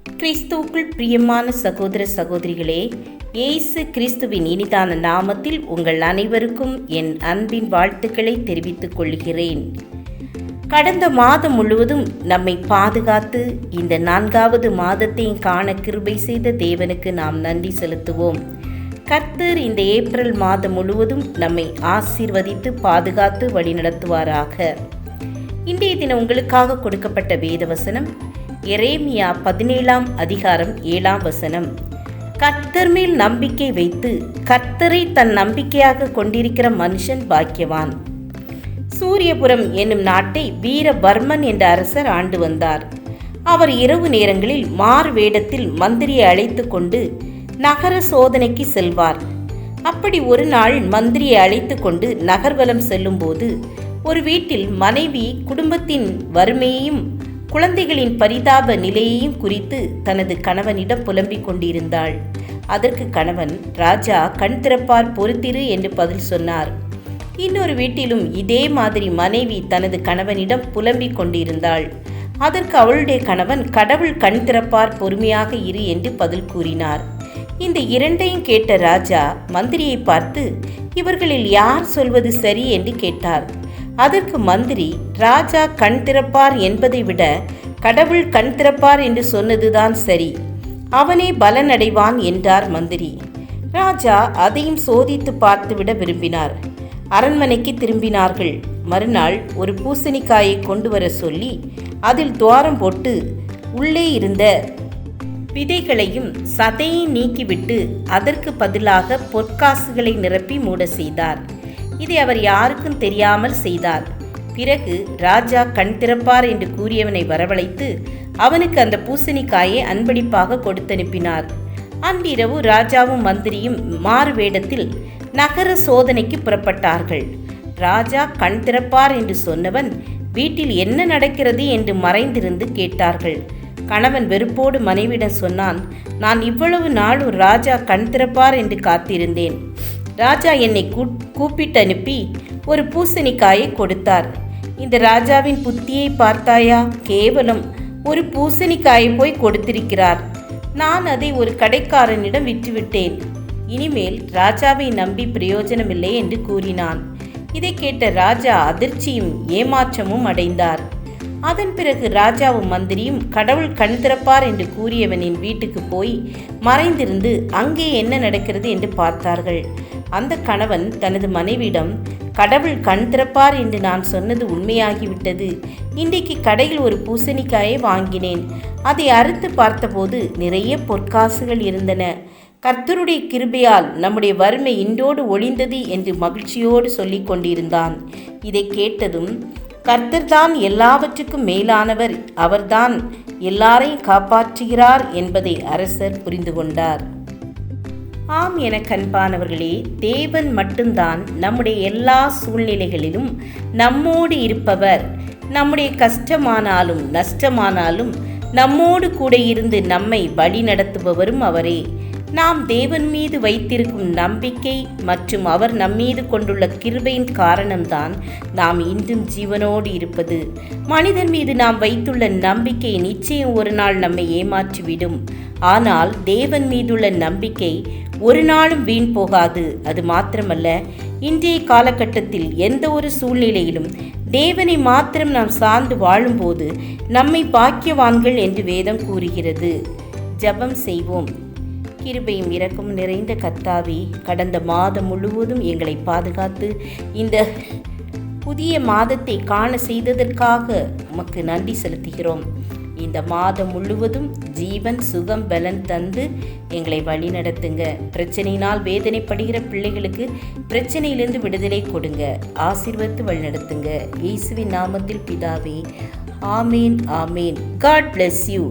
கிறிஸ்துவுக்குள் பிரியமான சகோதர சகோதரிகளே, இயேசு கிறிஸ்துவின் இனிதான நாமத்தில் உங்கள் அனைவருக்கும் என் அன்பின் வாழ்த்துக்களை தெரிவித்துக் கொள்கிறேன். கடந்த மாதம் முழுவதும் நம்மை பாதுகாத்து இந்த 4வது மாதத்தையும் காண கிருபை செய்த தேவனுக்கு நாம் நன்றி செலுத்துவோம். கர்த்தர் இந்த ஏப்ரல் மாதம் முழுவதும் நம்மை ஆசீர்வதித்து பாதுகாத்து வழிநடத்துவாராக. இன்றைய தினம் உங்களுக்காக கொடுக்கப்பட்ட வேதவசனம் எரேமியா 17ஆம் அதிகாரம் 7ஆம் வசனம். கர்த்தர் மேல் நம்பிக்கை வைத்து கர்த்தரை தன் நம்பிக்கையாக கொண்டிருக்கிற மனுஷன் பாக்கியவான். சூரியபுரம் என்னும் நாட்டை வீரவர்மன் என்ற அரசர் ஆண்டு வந்தார். அவர் இரவு நேரங்களில் மாறு வேடத்தில் மந்திரியை அழைத்து கொண்டு நகர சோதனைக்கு செல்வார். அப்படி ஒரு நாள் மந்திரியை அழைத்து கொண்டு நகர்வலம் செல்லும்போது ஒரு வீட்டில் மனைவி குடும்பத்தின் வறுமையையும் குழந்தைகளின் பரிதாப நிலையையும் குறித்து தனது கணவனிடம் புலம்பிக் கொண்டிருந்தாள். அதற்கு கணவன், ராஜா கண் திறப்பார், பொறுத்திரு என்று பதில் சொன்னார். இன்னொரு வீட்டிலும் இதே மாதிரி மனைவி தனது கணவனிடம் புலம்பிக் கொண்டிருந்தாள். அதற்கு அவளுடைய கணவன், கடவுள் கண் திறப்பார், பொறுமையாக இரு என்று பதில் கூறினார். இந்த இரண்டையும் கேட்ட ராஜா மந்திரியை பார்த்து, இவர்களில் யார் சொல்வது சரி என்று கேட்டார். அதற்கு மந்திரி, ராஜா கண் திறப்பார் என்பதை விட கடவுள் கண் திறப்பார் என்று சொன்னதுதான் சரி, அவனே பலனடைவான் என்றார் மந்திரி. ராஜா அதையும் சோதித்து பார்த்துவிட விரும்பினார். அரண்மனைக்கு திரும்பினார்கள். மறுநாள் ஒரு பூசணிக்காயை கொண்டு வர சொல்லி அதில் துவாரம் போட்டு உள்ளே இருந்த விதைகளையும் சதையை நீக்கிவிட்டு அதற்கு பதிலாக பொற்காசுகளை நிரப்பி மூட செய்தார். இதை அவர் யாருக்கும் தெரியாமல் செய்தார். பிறகு ராஜா கண் திறப்பார் என்று கூறியவனை வரவழைத்து அவனுக்கு அந்த பூசணிக்காயை அன்பளிப்பாக கொடுத்தனுப்பினார். அன்றிரவு ராஜாவும் மந்திரியும் மாறு வேடத்தில் நகர சோதனைக்கு புறப்பட்டார்கள். ராஜா கண் திறப்பார் என்று சொன்னவன் வீட்டில் என்ன நடக்கிறது என்று மறைந்திருந்து கேட்டார்கள். கணவன் வெறுப்போடு மனைவியிடம் சொன்னான், நான் இவ்வளவு நாளும் ராஜா கண் திறப்பார் என்று காத்திருந்தேன். ராஜா என்னை கூப்பிட்டு அனுப்பி ஒரு பூசணிக்காயை கொடுத்தார். இந்த ராஜாவின் புத்தியை பார்த்தாயா? கேவலம் ஒரு பூசணிக்காயை போய் கொடுத்திருக்கிறார். நான் அதை ஒரு கடைக்காரனிடம் விற்றுவிட்டேன். இனிமேல் ராஜாவை நம்பி பிரயோஜனமில்லை என்று கூறினான். இதை கேட்ட ராஜா அதிர்ச்சியும் ஏமாற்றமும் அடைந்தார். அதன் பிறகு ராஜாவும் மந்திரியும் கடவுள் கண் திறப்பார் என்று கூறியவனின் வீட்டுக்கு போய் மறைந்திருந்து அங்கே என்ன நடக்கிறது என்று பார்த்தார்கள். அந்த கணவன் தனது மனைவியிடம், கடவுள் கண் திறப்பார் என்று நான் சொன்னது உண்மையாகிவிட்டது. இன்றைக்கு கடையில் ஒரு பூசணிக்காயை வாங்கினேன். அதை அறுத்து பார்த்தபோது நிறைய பொற்காசுகள் இருந்தன. கர்த்தருடைய கிருபையால் நம்முடைய வறுமை இன்றோடு ஒழிந்தது என்று மகிழ்ச்சியோடு சொல்லிக் கொண்டிருந்தான். இதை கேட்டதும், கர்த்தர்தான் எல்லாவற்றுக்கும் மேலானவர், அவர்தான் எல்லாரையும் காப்பாற்றுகிறார் என்பதை அரசர் புரிந்து கொண்டார். ஆம் என கண்பானவர்களே, தேவன் மட்டும்தான் நம்முடைய எல்லா சூழ்நிலைகளிலும் நம்மோடு இருப்பவர். நம்முடைய கஷ்டமானாலும் நஷ்டமானாலும் நம்மோடு கூட இருந்து நம்மை வழி நடத்துபவரும் அவரே. நாம் தேவன் மீது வைத்திருக்கும் நம்பிக்கை மற்றும் அவர் நம்மீது கொண்டுள்ள கிருபையின் காரணம்தான் நாம் இன்றும் ஜீவனோடு இருப்பது. மனிதன் மீது நாம் வைத்துள்ள நம்பிக்கை நிச்சயம் ஒரு நாள் நம்மை ஏமாற்றிவிடும். ஆனால் தேவன் மீதுள்ள நம்பிக்கை ஒரு நாளும் வீண் போகாது. அது மாத்திரமல்ல, இன்றைய காலகட்டத்தில் எந்த ஒரு சூழ்நிலையிலும் தேவனை மாத்திரம் நாம் சார்ந்து வாழும்போது நம்மை பாக்கியவான்கள் என்று வேதம் கூறுகிறது. ஜெபம் செய்வோம். கிருபையும் இரக்கமும் நிறைந்த கர்த்தாவே, கடந்த மாதம் முழுவதும் எங்களை பாதுகாத்து இந்த புதிய மாதத்தை காண செய்ததற்காக உமக்கு நன்றி செலுத்துகிறோம். இந்த மாதம் முழுவதும் ஜீவன் சுகம் பலன் தந்து எங்களை வழி நடத்துங்க. பிரச்சனையினால் வேதனைப்படுகிற பிள்ளைகளுக்கு பிரச்சனையிலிருந்து விடுதலை கொடுங்க. ஆசீர்வதித்து வழி நடத்துங்க. இயேசுவின் நாமத்தில் பிதாவே, ஆமேன், ஆமேன். God bless you.